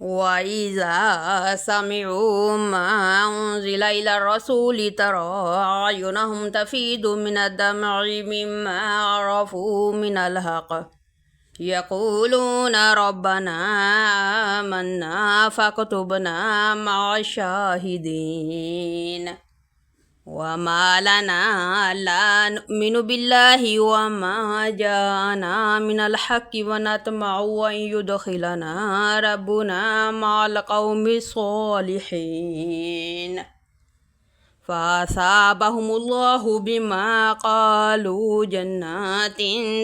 وإذا سمعوا ما أنزل إلى الرسول ترى أعينهم تفيض من الدمع مما عرفوا من الحق يقولون ربنا آمنا فاكتبنا مع الشاهدين وما لنا لا نؤمن بالله وما جاءنا من الحق ونطمع أن يدخلنا ربنا مع القوم الصالحين فأصابهم الله بما قالوا جنات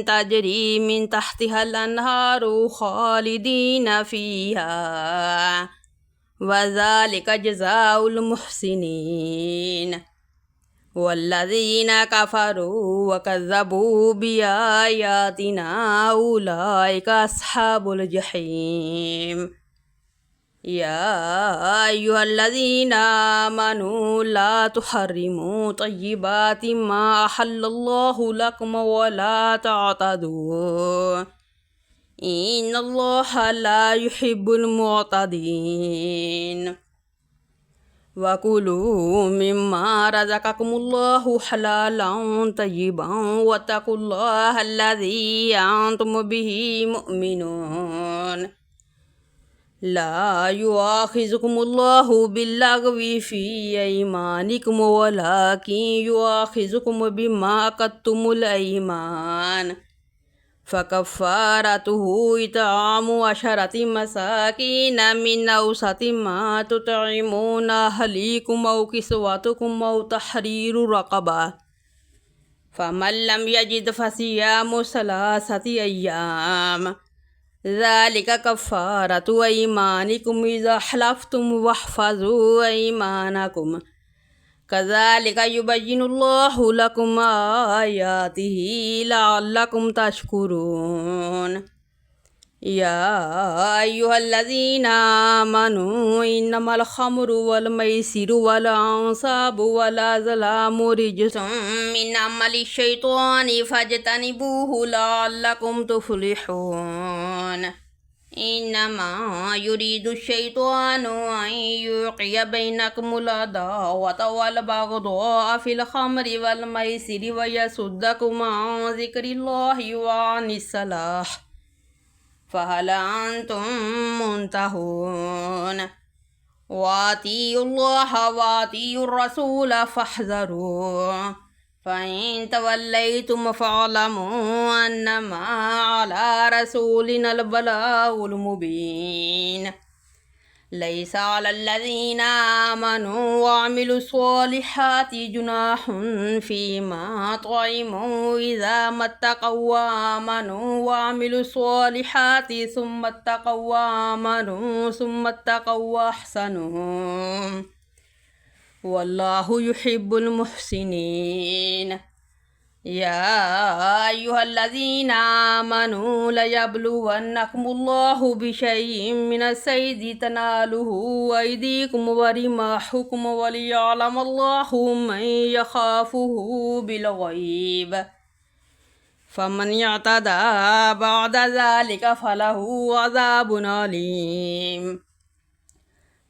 تجري من تحتها الأنهار خالدين فيها وذلك جزاء المحسنين والذين كفروا وكذبوا بآياتنا أولئك أصحاب الجحيم يا أيها الذين آمنوا لا تحرموا طيبات ما أحل الله لكم ولا تعتدوا إن الله لا يحب المعتدين وكلوا مما رزقكم الله حلالا طيبا واتقوا الله الذي أنتم به مؤمنون لا يؤاخذكم الله باللغو في أيمانكم ولكن يؤاخذكم بما عقدتم الأيمان فكفارته إطعام 10 مساكين من أوسط ما تطعمون أهليكم أو كسوتكم أو تحرير رقبة فمن لم يجد فصيام 3 أيام ذلك كفارة أيمانكم إذا حلفتم واحفظوا أيمانكم كذلك يبين الله لكم آياته لعلكم تشكرون يا أيها الذين آمنوا إنما الخمر والميسر والأنصاب والأزلام رجس من عمل الشيطان فاجتنبوه لعلكم تفلحون إنما يريد الشيطان أن يوقع بينكم العداوة والبغضاء في الخمر والميسر ويصدكم عن ذكر الله وعن الصلاة فهل أنتم منتهون وأطيعوا الله وأطيعوا الرسول فاحذروا فإن توليتم فاعلموا أنما على رسولنا البلاغ المبين ليس على الذين آمنوا وعملوا الصالحات جناح فيما طعموا إذا ما اتقوا وآمنوا وعملوا الصالحات ثم اتقوا وآمنوا ثم اتقوا وأحسنوا والله يحب المحسنين يا أيها الذين آمنوا ليبلونكم الله بشيء من الصيد تناله أيديكم ورماحكم وليعلم الله من يخافه بالغيب فمن يعتدى بعد ذلك فله عذاب أليم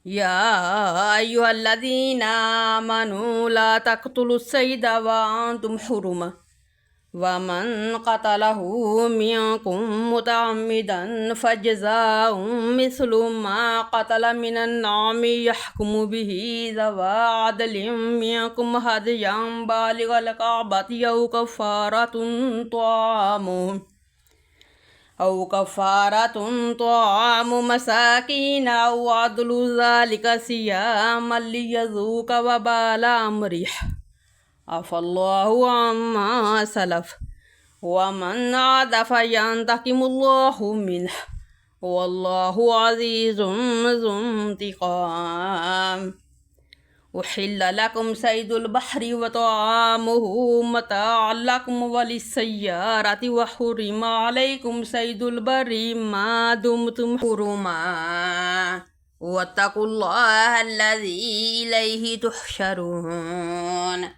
يا أيها الذين آمنوا لا تقتلوا الصيد وأنتم حرم ومن قتله منكم متعمدا فجزاء مثل ما قتل من النعم يحكم به ذوى عدل منكم هديا بالغ الكعبة أو كفارة طعام مساكين أو عدل ذلك صياما ليذوق وبال أمره عفى الله عما سلف ومن عاد فينتقم الله منه والله عزيز ذو انتقام أحل لكم صيد البحر وطعامه متاعا لكم وللسيارة وحرم عليكم صيد البر ما دمتم حرما واتقوا الله الذي إليه تحشرون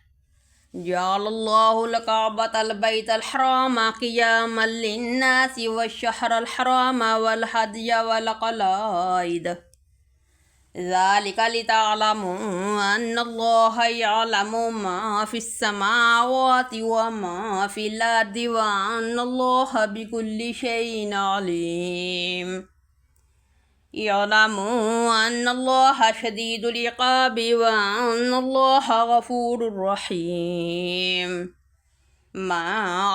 جعل الله الكعبة البيت الحرام قياما للناس والشهر الحرام والهدي والقلائد ذلك لتعلموا أن الله يعلم ما في السماوات وما في الأرض وأن الله بكل شيء عليم اعلموا أن الله شديد العقاب وأن الله غفور رحيم ما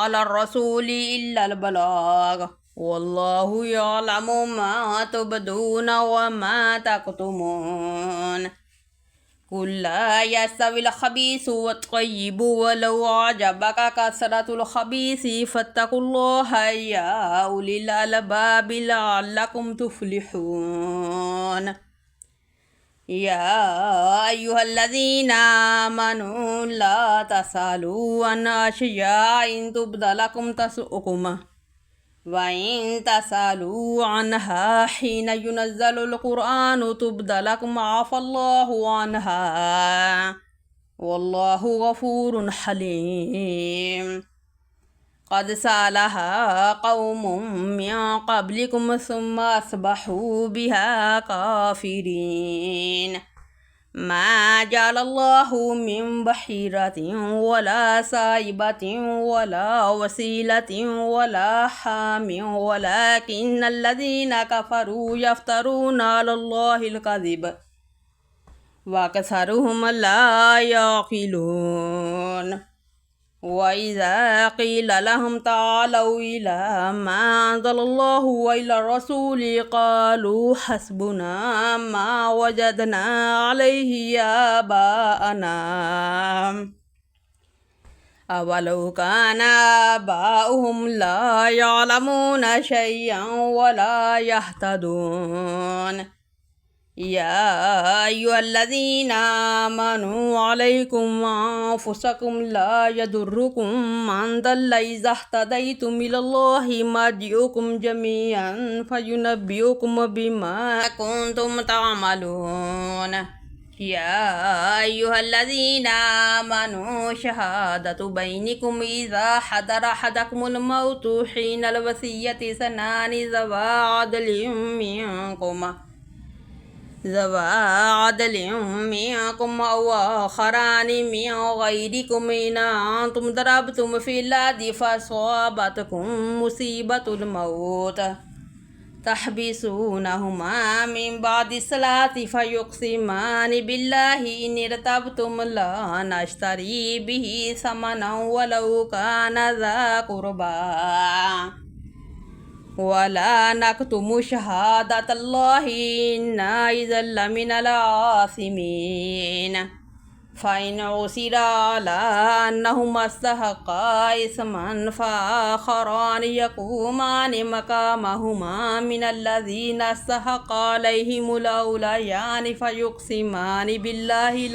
على الرسول إلا البلاغ والله يعلم ما تبدون وما تكتمون قل لا يستوي الخبيث والطيب ولو أعجبك كثرة الخبيث فاتقوا الله يا أولي الألباب لعلكم تفلحون يا أيها الذين آمنوا لا تسألوا عن أشياء إن تبد لكم تسؤكم وإن تسألوا عنها حين ينزل القرآن تبد لكم عفى الله عنها والله غفور حليم قد سألها قوم من قبلكم ثم أصبحوا بها كافرين ما جعل الله من بحيرة ولا سائبة ولا وسيلة ولا حام ولكن الذين كفروا يفترون على الله الكذب وأكثرهم لا يعقلون وإذا قيل لهم تعالوا إلى ما أنزل الله وإلى الرسول قالوا حسبنا ما وجدنا عليه آباءنا أولو كان آباؤهم لا يعلمون شيئا ولا يهتدون يا أيها الذين آمنوا عليكم أنفسكم لا يضركم من ضل إذا اهتديتم إلى الله مرجعكم جميعا فينبئكم بما كنتم تعملون يا أيها الذين آمنوا شهادة بينكم إذا حضر أحدكم الموت حين الوصية اثنان ذوى عدل منكم أو آخران من غيركم إن أنتم ضربتم في الأرض فأصابتكم مصيبة الموت تحبسونهما من بعد الصلاة فيقسمان بالله إن ارتبتم لا نشتري به ثمنا ولو كان ذا قربى ولا نكتم شهادة الله إنا إذا لمن الآثمين فإن عثر على أنهما استحقا إثما فآخران يقومان مقامهما من الذين استحق عليهم الأوليان فيقسمان بالله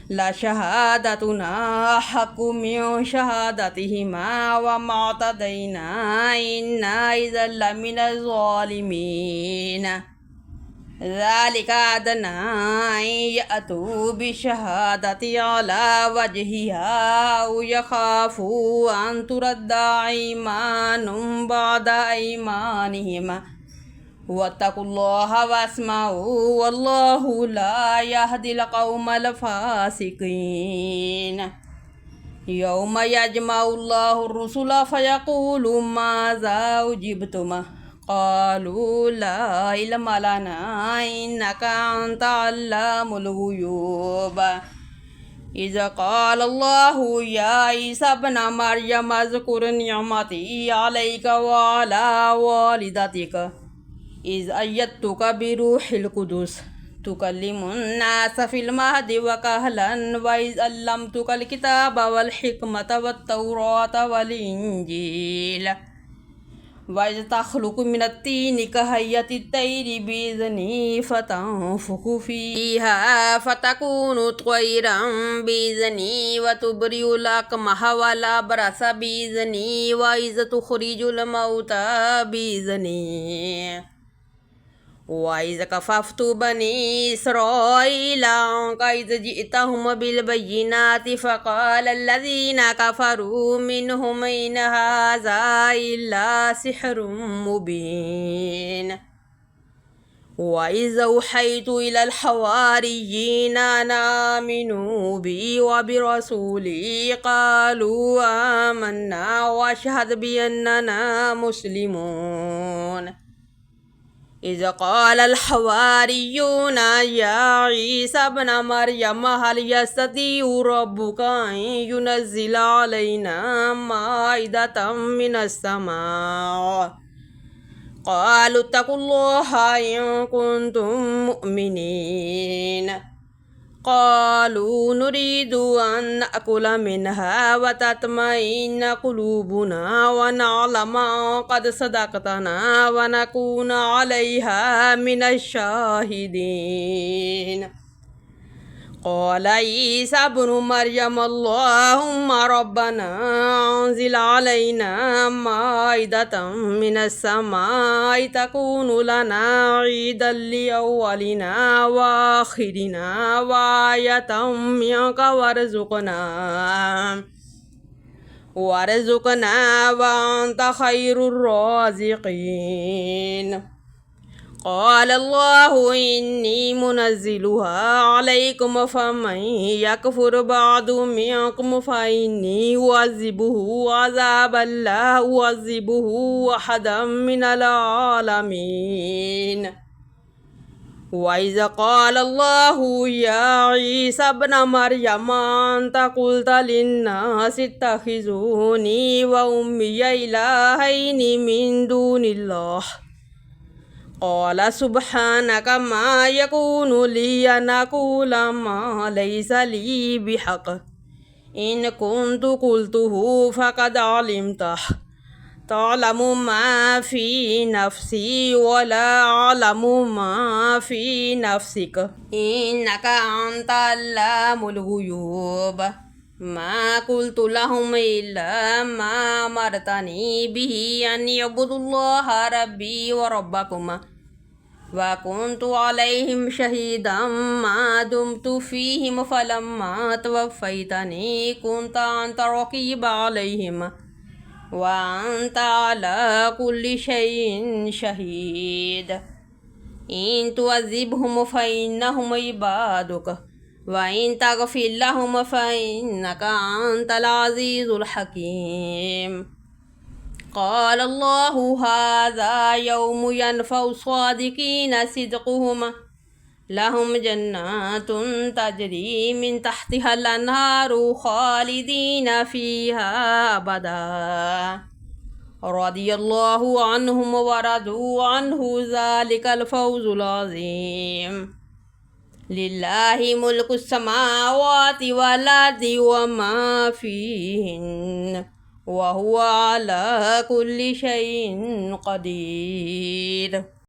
لشهادتنا حق من شهادتهما وما اعتدينا إنا إذا لمن الظالمين ذلك أدنى أن يأتوا بالشهادة على وجهها أو يخافوا أن ترد أيمان بعد أيمانهم واتقوا الله واسمعوا والله لا يهدي القوم الفاسقين يوم يجمع الله الرسل فيقول ماذا أجبتم قالوا لا علم لنا إنك أنت علام الغيوب إذا قال الله يا عيسى ابن مريم اذكر نعمتي عليك وعلى والدتك إذ أيدتك بروح القدس تكلم الناس في المهد وكهلا وإذ علمتك الكتاب والحكمة والتوراة والإنجيل وإذ تخلق من الطين كهيئة الطير بإذني فتنفخ فيها فتكون طيرا بإذني وتبرئ الأكمه والأبرص بإذني وإذ تخرج الموتى بإذني وإذ كففت بني إسرائيل عنك إذ جئتهم بالبينات فقال الذين كفروا منهم إن هذا إلا سحر مبين وإذ أوحيت إلى الحواريين أن آمنوا بي وبرسولي قالوا آمنا واشهد بأننا مسلمون إذ قال الحواريون يا عيسى ابن مريم هل يستطيع ربك أن ينزل علينا مائدة من السماء قالوا اتقوا الله إن كنتم مؤمنين قالوا نريد أن نأكل منها وتطمئن قلوبنا ونعلم قد صدقتنا ونكون عليها من الشاهدين قال عيسى ابن مريم اللهم ربنا أنزل علينا مائدة من السماء تكون لنا عيدا لأولنا وآخرنا وآية منك وارزقنا وأنت خير الرازقين قال الله إني منزلها عليكم فمن يكفر بعد منكم فإني أعذبه عذابا لا أعذبه أحدا من العالمين وإذ قال الله يا عيسى ابن مريم أنت قلت للناس اتخذوني وأمي إلهين من دون الله قال سبحانك ما يكون لي أن أقول ما ليس لي بحق إن كنت قلته فقد علمته تعلم ما في نفسي ولا أعلم ما في نفسك إنك أنت علام الغيوب ما قلت لهم إلا ما أمرتني به أن يعبدوا الله ربي وربكم وكنت عليهم شهيدا ما دمت فيهم فلما توفيتني كنت أنت رقيب عليهم وأنت على كل شيء شهيد إن تعذبهم فإنهم عبادك وإن تغفر لهم فإنك أنت العزيز الحكيم قال الله هذا يوم ينفع الصادقين صدقهم لهم جنات تجري من تحتها الأنهار خالدين فيها أبدا رضي الله عنهم ورضوا عنه ذلك الفوز العظيم لله ملك السماوات والأرض وما فيهن وهو على كل شيء قدير